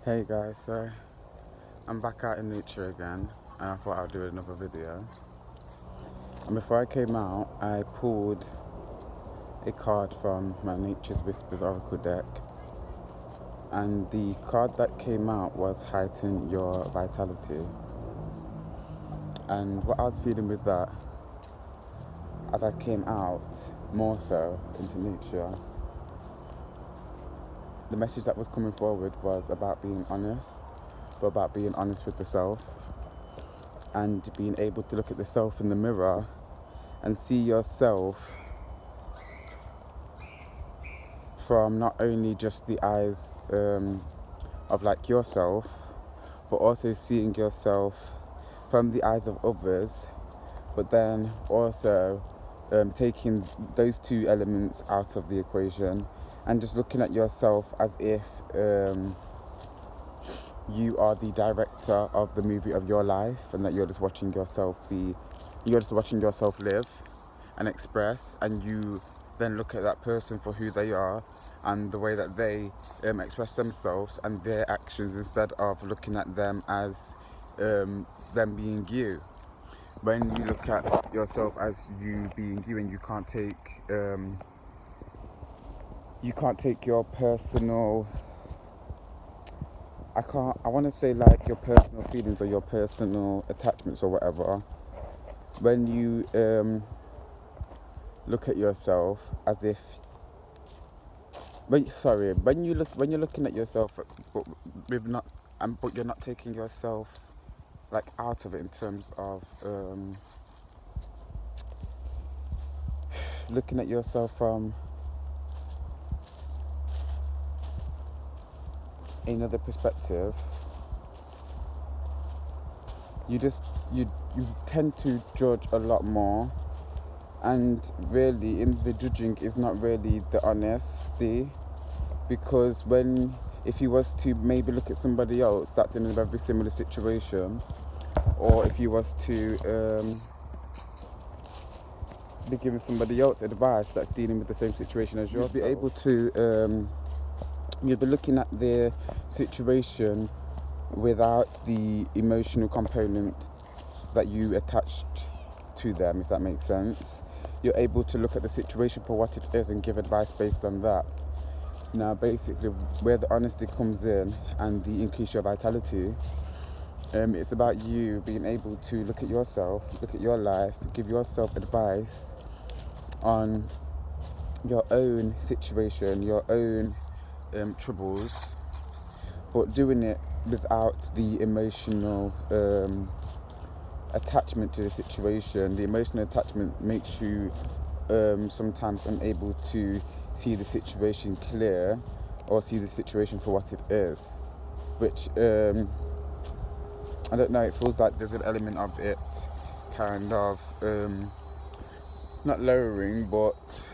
Hey guys, so I'm back out in nature again and I thought I'd do another video. And before I came out, I pulled a card from my Nature's Whispers Oracle deck, and the card that came out was Heighten Your Vitality. And what I was feeling with that, as I came out more so into nature, the message that was coming forward was about being honest, but about being honest with the self and being able to look at the self in the mirror and see yourself from not only just the eyes of like yourself, but also seeing yourself from the eyes of others, but then also taking those two elements out of the equation and just looking at yourself as if you are the director of the movie of your life, and that you're just watching yourself live and express, and you then look at that person for who they are and the way that they express themselves and their actions, instead of looking at them as them being you. When you look at yourself as you being you, and you can't take your personal, I want to say like your personal feelings or your personal attachments or whatever. When you look at yourself as if, when you're looking at yourself, but you're not taking yourself like out of it, in terms of looking at yourself from another perspective, you tend to judge a lot more, and really in the judging is not really the honesty, because if you was to maybe look at somebody else that's in a very similar situation, or if you was to be giving somebody else advice that's dealing with the same situation as yourself, you'll be looking at their situation without the emotional component that you attached to them, if that makes sense. You're able to look at the situation for what it is and give advice based on that. Now, basically, where the honesty comes in and the increase your vitality, it's about you being able to look at yourself, look at your life, give yourself advice on your own situation, your own troubles, but doing it without the emotional attachment to the situation. The emotional attachment makes you sometimes unable to see the situation clear, or see the situation for what it is, which I don't know, it feels like there's an element of it kind of not lowering, but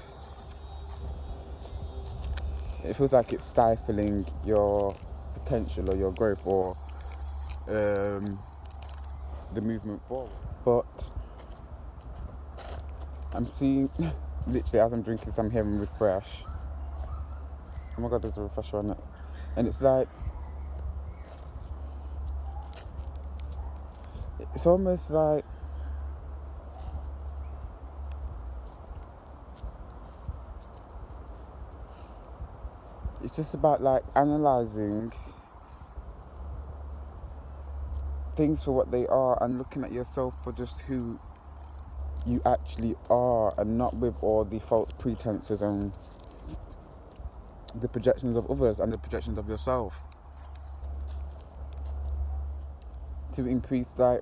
it feels like it's stifling your potential or your growth, or the movement forward. But I'm seeing, literally as I'm drinking some here and refresh, oh my god, there's a refresher on it, and it's like, it's almost like it's just about like analysing things for what they are, and looking at yourself for just who you actually are, and not with all the false pretenses and the projections of others and the projections of yourself, to increase like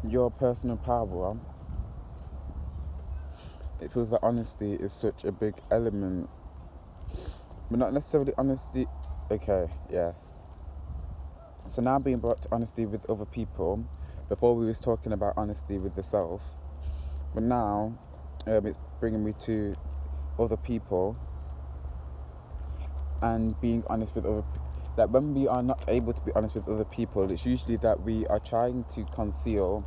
your personal power. It feels like honesty is such a big element, but not necessarily honesty. Okay, yes. So now being brought to honesty with other people. Before we was talking about honesty with the self, but now it's bringing me to other people and being honest with other people. Like, when we are not able to be honest with other people, it's usually that we are trying to conceal.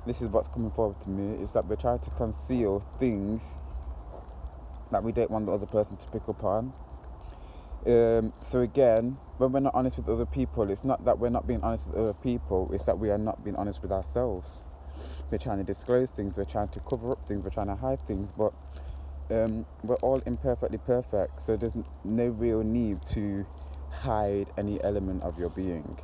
This is what's coming forward to me, is that we're trying to conceal things that we don't want the other person to pick up on. So again, when we're not honest with other people, it's not that we're not being honest with other people, it's that we are not being honest with ourselves. We're trying to disclose things, we're trying to cover up things, we're trying to hide things, but we're all imperfectly perfect, so there's no real need to hide any element of your being.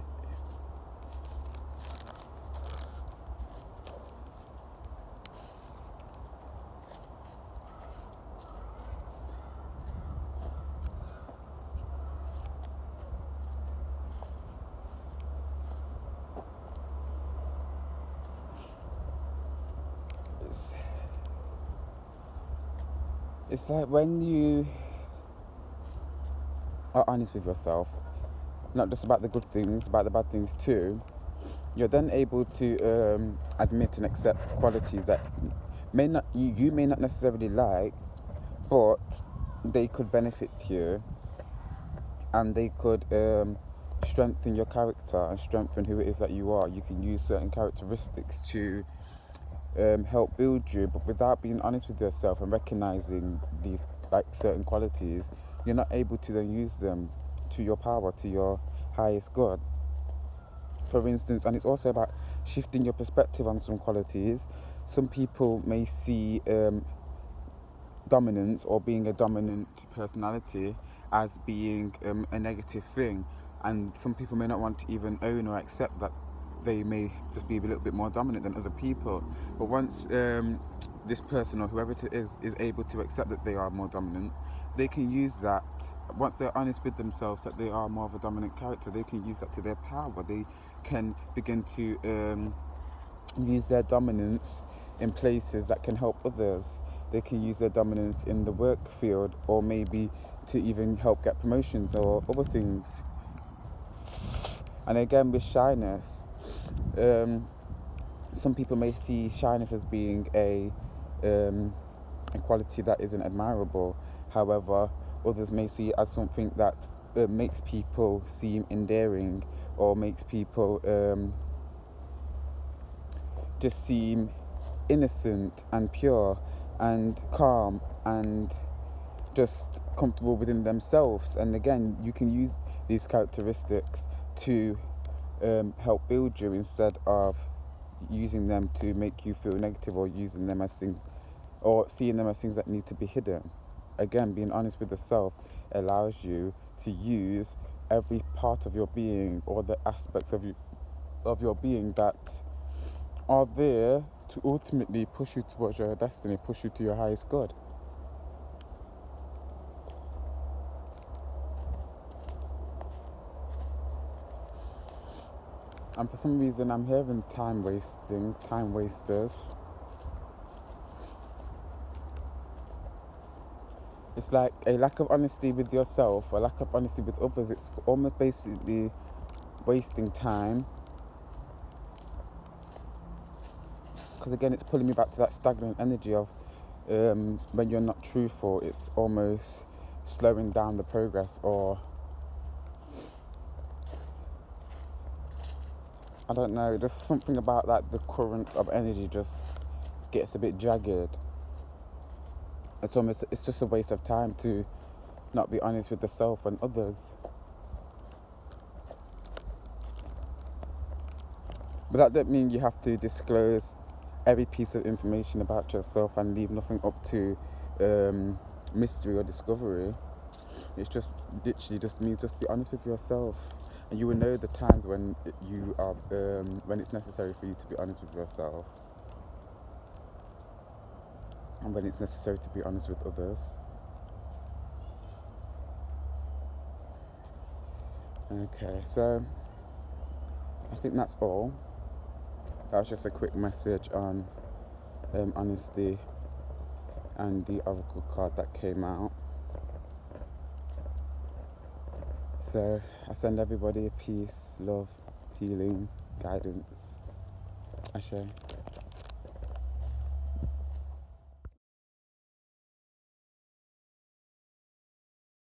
It's like when you are honest with yourself, not just about the good things, about the bad things too, you're then able to admit and accept qualities that you may not necessarily like, but they could benefit you, and they could strengthen your character and strengthen who it is that you are. You can use certain characteristics to help build you, but without being honest with yourself and recognizing these like certain qualities, you're not able to then use them to your power, to your highest good. For instance, and it's also about shifting your perspective on some qualities. Some people may see dominance or being a dominant personality as being a negative thing, and some people may not want to even own or accept that they may just be a little bit more dominant than other people. But once this person or whoever it is able to accept that they are more dominant, they can use that. Once they're honest with themselves that they are more of a dominant character, they can use that to their power. They can begin to use their dominance in places that can help others. They can use their dominance in the work field, or maybe to even help get promotions or other things. And again, with shyness, some people may see shyness as being a quality that isn't admirable. However, others may see it as something that makes people seem endearing, or makes people just seem innocent and pure and calm and just comfortable within themselves. And again, you can use these characteristics to help build you, instead of using them to make you feel negative, or using them as things, or seeing them as things that need to be hidden. Again, being honest with yourself allows you to use every part of your being, or the aspects of your being that are there to ultimately push you towards your destiny, push you to your highest good. And for some reason, I'm hearing time wasters. It's like a lack of honesty with yourself, a lack of honesty with others. It's almost basically wasting time. Because again, it's pulling me back to that stagnant energy of when you're not truthful, it's almost slowing down the progress, or I don't know, there's something about that, the current of energy just gets a bit jagged. It's just a waste of time to not be honest with yourself and others. But that doesn't mean you have to disclose every piece of information about yourself and leave nothing up to mystery or discovery. It's just literally just means just be honest with yourself, and you will know the times when you are when it's necessary for you to be honest with yourself, and when it's necessary to be honest with others. Okay, so I think that's all. That was just a quick message on honesty and the oracle card that came out. So I send everybody peace, love, healing, guidance. Ashe.